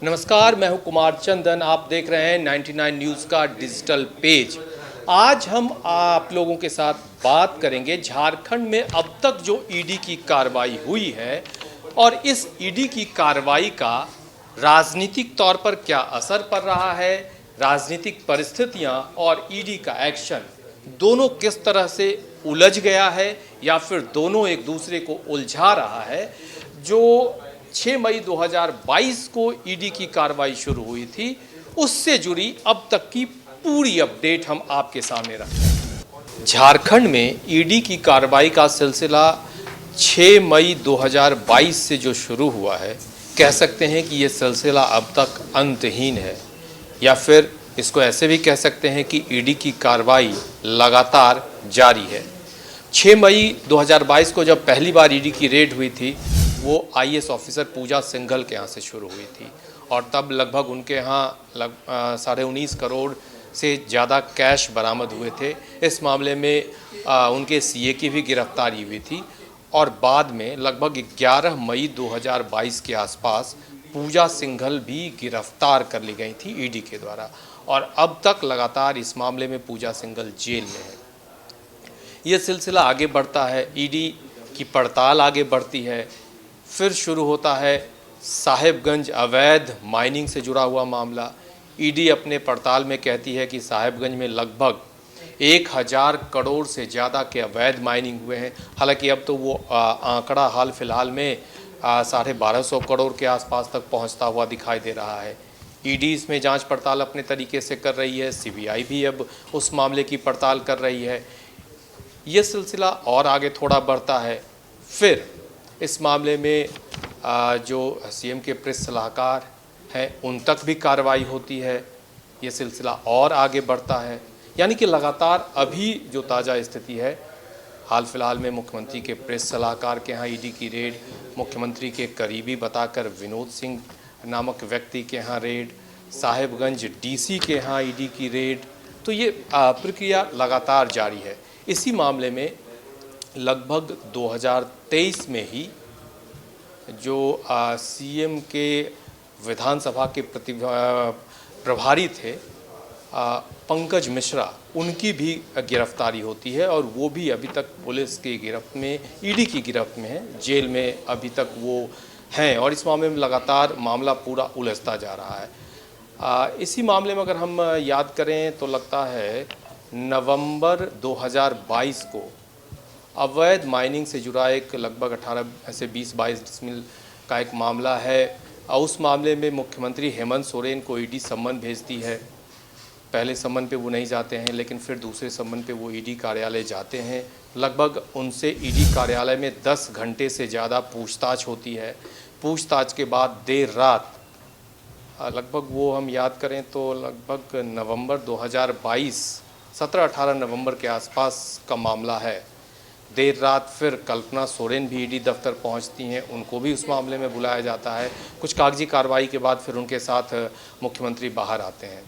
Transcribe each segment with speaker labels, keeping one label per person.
Speaker 1: नमस्कार, मैं हूं कुमार चंदन। आप देख रहे हैं 99 न्यूज़ का डिजिटल पेज। आज हम आप लोगों के साथ बात करेंगे झारखंड में अब तक जो ईडी की कार्रवाई हुई है और इस ईडी की कार्रवाई का राजनीतिक तौर पर क्या असर पड़ रहा है, राजनीतिक परिस्थितियां और ईडी का एक्शन दोनों किस तरह से उलझ गया है या फिर दोनों एक दूसरे को उलझा रहा है। जो 6 मई 2022 को ईडी की कार्रवाई शुरू हुई थी, उससे जुड़ी अब तक की पूरी अपडेट हम आपके सामने रखते हैं। झारखंड में ईडी की कार्रवाई का सिलसिला 6 मई 2022 से जो शुरू हुआ है, कह सकते हैं कि ये सिलसिला अब तक अंतहीन है, या फिर इसको ऐसे भी कह सकते हैं कि ईडी की कार्रवाई लगातार जारी है। 6 मई 2022 को जब पहली बार ईडी की रेड हुई थी, वो आईएएस ऑफिसर पूजा सिंघल के यहाँ से शुरू हुई थी और तब लगभग उनके यहाँ 19.5 करोड़ से ज़्यादा कैश बरामद हुए थे। इस मामले में उनके सीए की भी गिरफ्तारी हुई थी और बाद में लगभग 11 मई 2022 के आसपास पूजा सिंघल भी गिरफ्तार कर ली गई थी ईडी के द्वारा और अब तक लगातार इस मामले में पूजा सिंघल जेल में है। ये सिलसिला आगे बढ़ता है, ईडी की पड़ताल आगे बढ़ती है, फिर शुरू होता है साहेबगंज अवैध माइनिंग से जुड़ा हुआ मामला। ईडी अपने पड़ताल में कहती है कि साहेबगंज में लगभग 1000 करोड़ से ज़्यादा के अवैध माइनिंग हुए हैं। हालांकि अब तो वो आंकड़ा हाल फिलहाल में 1250 करोड़ के आसपास तक पहुंचता हुआ दिखाई दे रहा है। ईडी इसमें जांच पड़ताल अपने तरीके से कर रही है, सीबीआई भी अब उस मामले की पड़ताल कर रही है। ये सिलसिला और आगे थोड़ा बढ़ता है, फिर इस मामले में जो सीएम के प्रेस सलाहकार हैं उन तक भी कार्रवाई होती है। ये सिलसिला और आगे बढ़ता है, यानी कि लगातार अभी जो ताज़ा स्थिति है, हाल फिलहाल में मुख्यमंत्री के प्रेस सलाहकार के यहाँ ईडी की रेड, मुख्यमंत्री के करीबी बताकर विनोद सिंह नामक व्यक्ति के यहाँ रेड, साहेबगंज डीसी के यहाँ ईडी की रेड, तो ये प्रक्रिया लगातार जारी है। इसी मामले में लगभग 2023 में ही जो सीएम के विधानसभा के प्रभारी थे पंकज मिश्रा, उनकी भी गिरफ्तारी होती है और वो भी अभी तक पुलिस की गिरफ्त में, ईडी की गिरफ्त में है, जेल में अभी तक वो हैं और इस मामले में लगातार मामला पूरा उलझता जा रहा है। इसी मामले में अगर हम याद करें तो लगता है नवंबर 2022 को अवैध माइनिंग से जुड़ा एक लगभग 18 से 20-22 डिसमिल का एक मामला है और उस मामले में मुख्यमंत्री हेमंत सोरेन को ईडी सम्मन भेजती है। पहले सम्मन पे वो नहीं जाते हैं, लेकिन फिर दूसरे सम्मन पे वो ईडी कार्यालय जाते हैं। लगभग उनसे ईडी कार्यालय में 10 घंटे से ज़्यादा पूछताछ होती है। पूछताछ के बाद देर रात लगभग वो हम याद करें तो लगभग नवंबर 2022 17-18 नवंबर के आसपास का मामला है। देर रात फिर कल्पना सोरेन भी ईडी दफ्तर पहुंचती हैं, उनको भी उस मामले में बुलाया जाता है। कुछ कागजी कार्रवाई के बाद फिर उनके साथ मुख्यमंत्री बाहर आते हैं,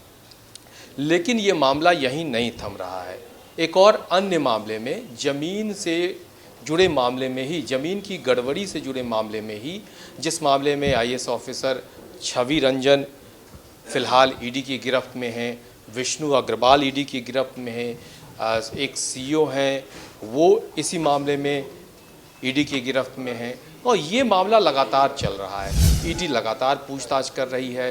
Speaker 1: लेकिन ये मामला यहीं नहीं थम रहा है। एक और अन्य मामले में, ज़मीन से जुड़े मामले में ही, ज़मीन की गड़बड़ी से जुड़े मामले में ही, जिस मामले में आईएएस ऑफिसर छवि रंजन फ़िलहाल ईडी की गिरफ्त में हैं, विष्णु अग्रवाल ईडी की गिरफ्त में हैं, एक सीईओ हैं वो इसी मामले में ईडी की गिरफ्त में हैं और ये मामला लगातार चल रहा है। ईडी लगातार पूछताछ कर रही है।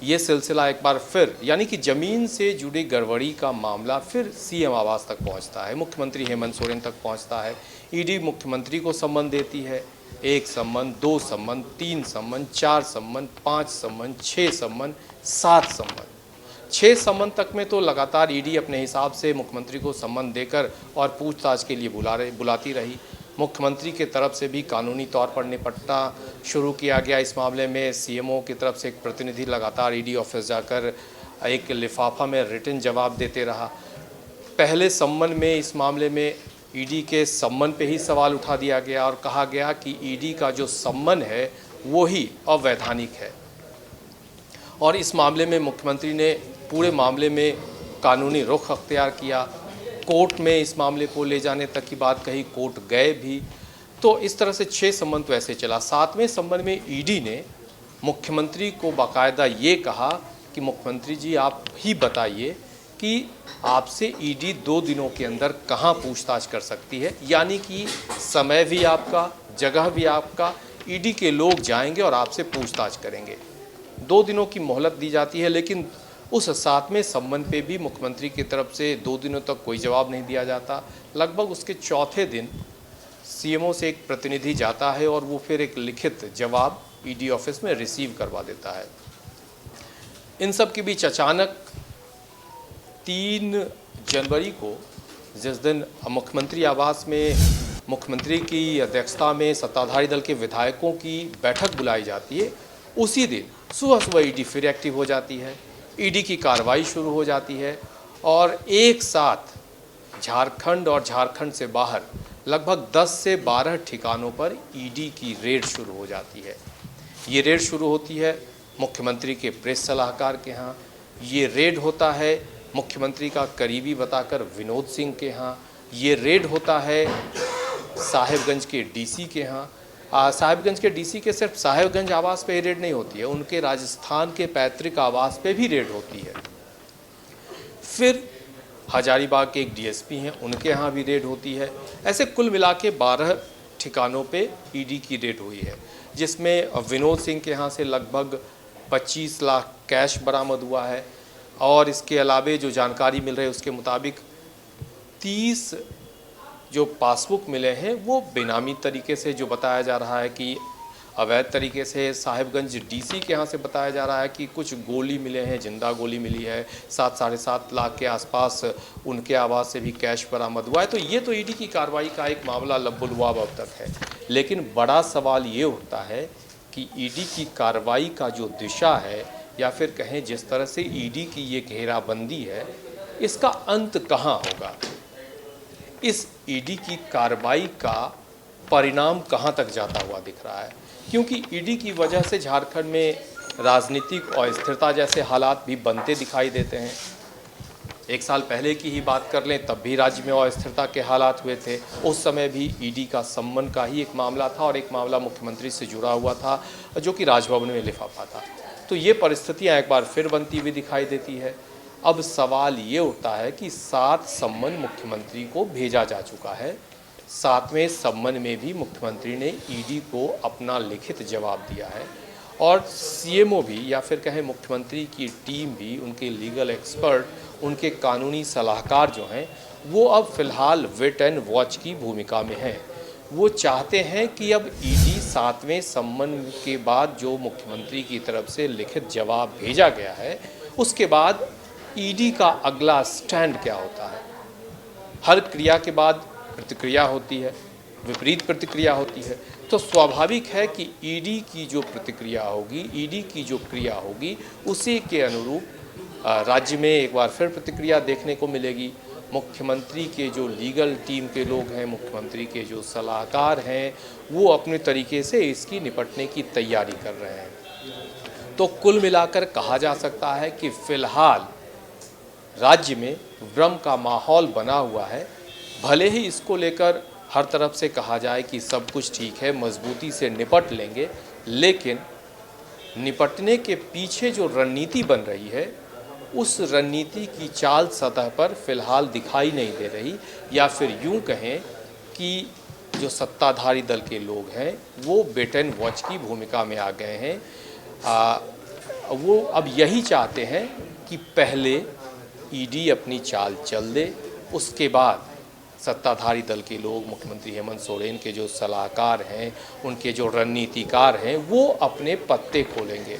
Speaker 1: ये सिलसिला एक बार फिर, यानी कि ज़मीन से जुड़ी गड़बड़ी का मामला फिर सीएम आवास तक पहुंचता है, मुख्यमंत्री हेमंत सोरेन तक पहुंचता है। ईडी मुख्यमंत्री को सम्मन देती है, 1 सम्मन, 2 सम्मन, 3 सम्मन, 4 सम्मन, 5 सम्मन, 6 सम्मन, 7 सम्मन, 6 सम्मन तक में तो लगातार ईडी अपने हिसाब से मुख्यमंत्री को सम्मन देकर और पूछताछ के लिए बुलाती रही। मुख्यमंत्री के तरफ से भी कानूनी तौर पर निपटना शुरू किया गया। इस मामले में सीएमओ की तरफ से एक प्रतिनिधि लगातार ईडी ऑफिस जाकर एक लिफाफा में रिटन जवाब देते रहा। पहले सम्मन में इस मामले में ईडी के सम्मन पे ही सवाल उठा दिया गया और कहा गया कि ईडी का जो सम्मन है वो ही अवैधानिक है और इस मामले में मुख्यमंत्री ने पूरे मामले में कानूनी रुख अख्तियार किया। कोर्ट में इस मामले को ले जाने तक की बात कही, कोर्ट गए भी। तो इस तरह से 6 सम्मन तो ऐसे चला। 7वें सम्मन में ईडी ने मुख्यमंत्री को बाकायदा ये कहा कि मुख्यमंत्री जी आप ही बताइए कि आपसे ईडी 2 दिनों के अंदर कहाँ पूछताछ कर सकती है, यानी कि समय भी आपका, जगह भी आपका, ईडी के लोग जाएंगे और आपसे पूछताछ करेंगे। 2 दिनों की मोहलत दी जाती है, लेकिन उस 7वें सम्मन पे भी मुख्यमंत्री की तरफ से 2 दिनों तक कोई जवाब नहीं दिया जाता। लगभग उसके चौथे दिन सीएमओ से एक प्रतिनिधि जाता है और वो फिर एक लिखित जवाब ईडी ऑफिस में रिसीव करवा देता है। इन सब के बीच अचानक 3 जनवरी को, जिस दिन मुख्यमंत्री आवास में मुख्यमंत्री की अध्यक्षता में सत्ताधारी दल के विधायकों की बैठक बुलाई जाती है, उसी दिन सुबह सुबह ईडी फिर एक्टिव हो जाती है। ईडी की कार्रवाई शुरू हो जाती है और एक साथ झारखंड और झारखंड से बाहर लगभग 10 से 12 ठिकानों पर ईडी की रेड शुरू हो जाती है। ये रेड शुरू होती है मुख्यमंत्री के प्रेस सलाहकार के यहाँ, ये रेड होता है मुख्यमंत्री का करीबी बताकर विनोद सिंह के यहाँ, ये रेड होता है साहिबगंज के डीसी के यहाँ। साहिबगंज के डीसी के सिर्फ साहिबगंज आवास पे ही रेड नहीं होती है, उनके राजस्थान के पैतृक आवास पे भी रेड होती है। फिर हजारीबाग के एक डीएसपी हैं, उनके यहाँ भी रेड होती है। ऐसे कुल मिला के 12 ठिकानों पे ईडी की रेड हुई है, जिसमें विनोद सिंह के यहाँ से लगभग 25 लाख कैश बरामद हुआ है और इसके अलावे जो जानकारी मिल रही है उसके मुताबिक 30 जो पासबुक मिले हैं वो बेनामी तरीके से, जो बताया जा रहा है कि अवैध तरीके से, साहिबगंज डीसी के यहाँ से बताया जा रहा है कि कुछ गोली मिले हैं, जिंदा गोली मिली है, 7-7.5 लाख के आसपास उनके आवास से भी कैश बरामद हुआ है। तो ये तो ईडी की कार्रवाई का एक मामला लब्बुलुआब अब तक है, लेकिन बड़ा सवाल ये उठता है कि ईडी की कार्रवाई का जो दिशा है, या फिर कहें जिस तरह से ईडी की ये घेराबंदी है, इसका अंत कहाँ होगा? इस ईडी की कार्रवाई का परिणाम कहाँ तक जाता हुआ दिख रहा है? क्योंकि ईडी की वजह से झारखंड में राजनीतिक अस्थिरता जैसे हालात भी बनते दिखाई देते हैं। 1 साल पहले की ही बात कर लें, तब भी राज्य में अस्थिरता के हालात हुए थे। उस समय भी ईडी का सम्मन का ही एक मामला था और एक मामला मुख्यमंत्री से जुड़ा हुआ था, जो कि राजभवन में लिफाफा था। तो ये परिस्थितियाँ एक बार फिर बनती हुई दिखाई देती है। अब सवाल ये उठता है कि 7 सम्मन मुख्यमंत्री को भेजा जा चुका है। 7वें सम्मन में भी मुख्यमंत्री ने ईडी को अपना लिखित जवाब दिया है और सीएमओ भी, या फिर कहें मुख्यमंत्री की टीम भी, उनके लीगल एक्सपर्ट, उनके कानूनी सलाहकार जो हैं, वो अब फ़िलहाल वेट एंड वॉच की भूमिका में हैं। वो चाहते हैं कि अब ईडी 7वें सम्मन के बाद जो मुख्यमंत्री की तरफ से लिखित जवाब भेजा गया है, उसके बाद ईडी का अगला स्टैंड क्या होता है। हर क्रिया के बाद प्रतिक्रिया होती है, विपरीत प्रतिक्रिया होती है, तो स्वाभाविक है कि ईडी की जो प्रतिक्रिया होगी, ईडी की जो क्रिया होगी, उसी के अनुरूप राज्य में एक बार फिर प्रतिक्रिया देखने को मिलेगी। मुख्यमंत्री के जो लीगल टीम के लोग हैं, मुख्यमंत्री के जो सलाहकार हैं, वो अपने तरीके से इसकी निपटने की तैयारी कर रहे हैं। तो कुल मिलाकर कहा जा सकता है कि फ़िलहाल राज्य में भ्रम का माहौल बना हुआ है। भले ही इसको लेकर हर तरफ से कहा जाए कि सब कुछ ठीक है, मजबूती से निपट लेंगे, लेकिन निपटने के पीछे जो रणनीति बन रही है, उस रणनीति की चाल सतह पर फिलहाल दिखाई नहीं दे रही, या फिर यूं कहें कि जो सत्ताधारी दल के लोग हैं वो वेट एंड वॉच की भूमिका में आ गए हैं। वो अब यही चाहते हैं कि पहले ईडी अपनी चाल चल दे, उसके बाद सत्ताधारी दल के लोग, मुख्यमंत्री हेमंत सोरेन के जो सलाहकार हैं, उनके जो रणनीतिकार हैं, वो अपने पत्ते खोलेंगे।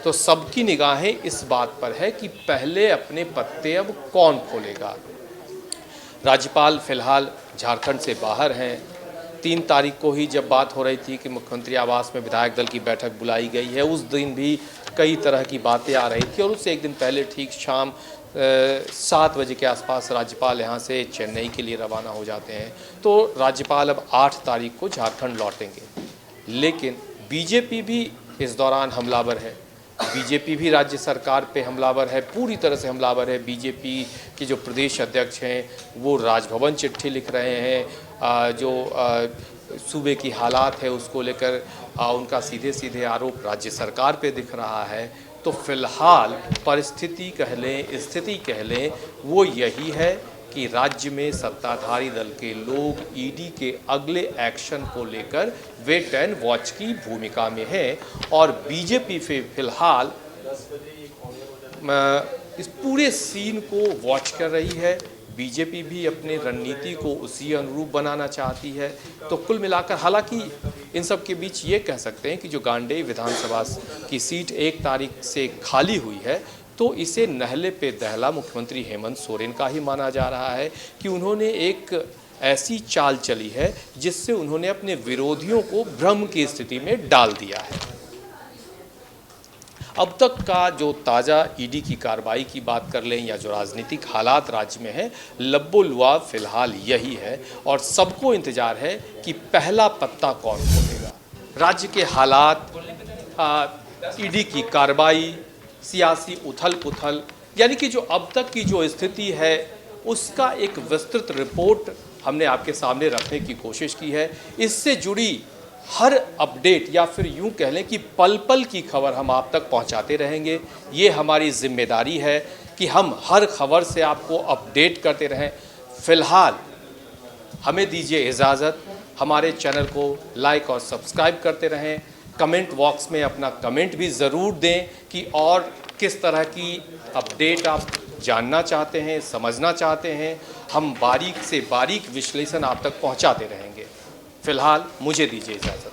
Speaker 1: तो सबकी निगाहें इस बात पर है कि पहले अपने पत्ते अब कौन खोलेगा। राज्यपाल फ़िलहाल झारखंड से बाहर हैं। 3 तारीख को ही जब बात हो रही थी कि मुख्यमंत्री आवास में विधायक दल की बैठक बुलाई गई है, उस दिन भी कई तरह की बातें आ रही थी और उससे एक दिन पहले ठीक शाम 7 बजे के आसपास राज्यपाल यहाँ से चेन्नई के लिए रवाना हो जाते हैं। तो राज्यपाल अब 8 तारीख को झारखंड लौटेंगे, लेकिन बीजेपी भी इस दौरान हमलावर है। बीजेपी भी राज्य सरकार पे हमलावर है, पूरी तरह से हमलावर है। बीजेपी के जो प्रदेश अध्यक्ष हैं वो राजभवन चिट्ठी लिख रहे हैं, जो सूबे की हालात है उसको लेकर उनका सीधे सीधे आरोप राज्य सरकार पे दिख रहा है। तो फिलहाल परिस्थिति कह लें, स्थिति कह लें, वो यही है कि राज्य में सत्ताधारी दल के लोग ईडी के अगले एक्शन को लेकर वेट एंड वॉच की भूमिका में है और बीजेपी फिलहाल इस पूरे सीन को वॉच कर रही है। बीजेपी भी अपने रणनीति को उसी अनुरूप बनाना चाहती है। तो कुल मिलाकर हालांकि इन सब के बीच ये कह सकते हैं कि जो गांडेय विधानसभा की सीट 1 तारीख से खाली हुई है, तो इसे नहले पे दहला मुख्यमंत्री हेमंत सोरेन का ही माना जा रहा है कि उन्होंने एक ऐसी चाल चली है जिससे उन्होंने अपने विरोधियों को भ्रम की स्थिति में डाल दिया है। अब तक का जो ताज़ा ईडी की कार्रवाई की बात कर लें या जो राजनीतिक हालात राज्य में है, लब्बो लुआब फिलहाल यही है और सबको इंतजार है कि पहला पत्ता कौन खोलेगा। राज्य के हालात, ईडी की कार्रवाई, सियासी उथल पुथल, यानी कि जो अब तक की जो स्थिति है उसका एक विस्तृत रिपोर्ट हमने आपके सामने रखने की कोशिश की है। इससे जुड़ी हर अपडेट या फिर यूं कह लें कि पल पल की खबर हम आप तक पहुंचाते रहेंगे। ये हमारी जिम्मेदारी है कि हम हर खबर से आपको अपडेट करते रहें। फिलहाल हमें दीजिए इजाज़त, हमारे चैनल को लाइक और सब्सक्राइब करते रहें। कमेंट बॉक्स में अपना कमेंट भी ज़रूर दें कि और किस तरह की अपडेट आप जानना चाहते हैं, समझना चाहते हैं। हम बारीक से बारीक विश्लेषण आप तक पहुंचाते रहेंगे। फिलहाल मुझे दीजिए इजाज़त।